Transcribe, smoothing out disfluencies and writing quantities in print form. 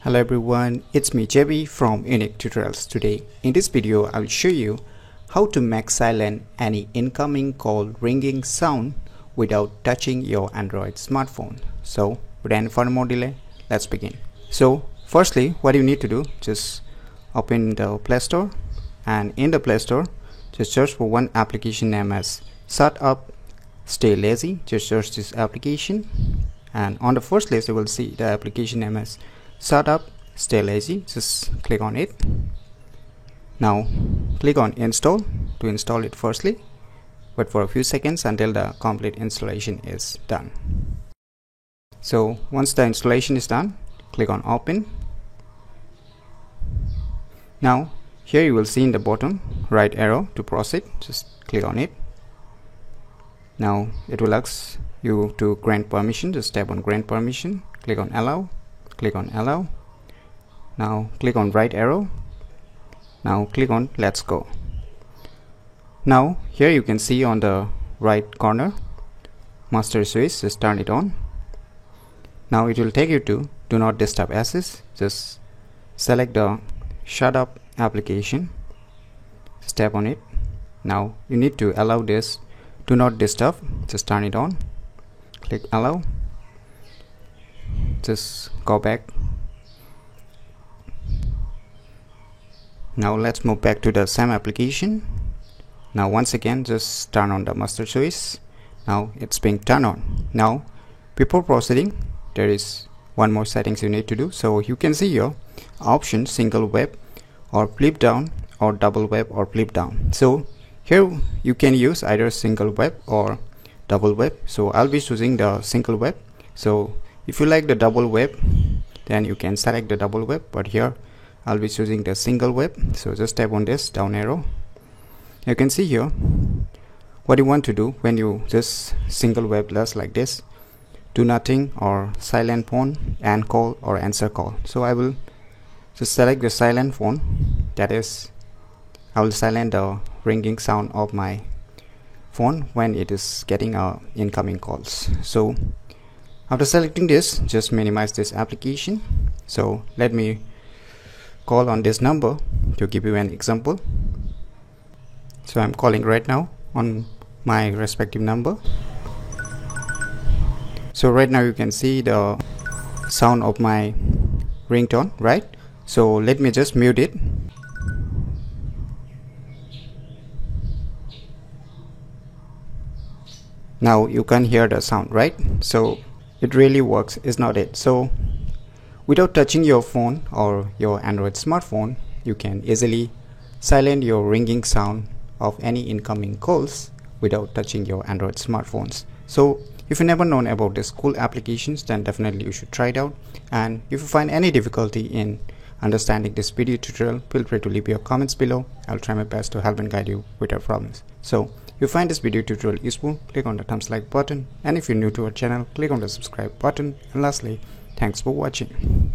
Hello everyone, it's me JB from Unique Tutorials. Today in this video I will show you how to make silent any incoming call ringing sound without touching your Android smartphone. So without any further more delay, let's begin. So firstly, what you need to do, just open the Play Store, and in the Play Store just search for one application named as Shut Up Stay Lazy. Just search this application, and on the first list you will see the application name as Shut Up Stay Lazy. Just click on it. Now click on install to install it. Firstly wait for a few seconds until the complete installation is done. So once the installation is done, click on open. Now here you will see in the bottom right arrow to proceed. Just click on it. Now it will ask you to grant permission. Just tap on grant permission, click on allow, click on allow. Now click on right arrow. Now click on let's go. Now here you can see on the right corner master switch. Just turn it on. Now it will take you to do not disturb access. Just select the Shut Up application, just tap on it. Now you need to allow this do not disturb. Just turn it on, click allow. Just go back. Now let's move back to the same application. Now once again just turn on the master switch. Now it's being turned on. Now before proceeding, there is one more settings you need to do. So you can see your option single wave or flip down or double wave or flip down. So here you can use either single wave or double wave. So I'll be choosing the single wave. So if you like the double wave, then you can select the double wave, but here I'll be choosing the single wave. So just tap on this down arrow. You can see here what you want to do when you just single wave less like this: do nothing or silent phone, and call or answer call. So I will just select the silent phone. That is, I will silent the ringing sound of my phone when it is getting incoming calls. So after selecting this, just minimize this application. So let me call on this number to give you an example. So I'm calling right now on my respective number. So right now you can see the sound of my ringtone, right? So let me just mute it. Now you can hear the sound, right? So it really works, is not it? So without touching your phone or your Android smartphone, you can easily silence your ringing sound of any incoming calls without touching your Android smartphones. So if you never known about these cool applications, then definitely you should try it out. And if you find any difficulty in understanding this video tutorial, feel free to leave your comments below. I'll try my best to help and guide you with your problems. So if you find this video tutorial useful, click on the thumbs like button, and if you're new to our channel, click on the subscribe button. And lastly, thanks for watching.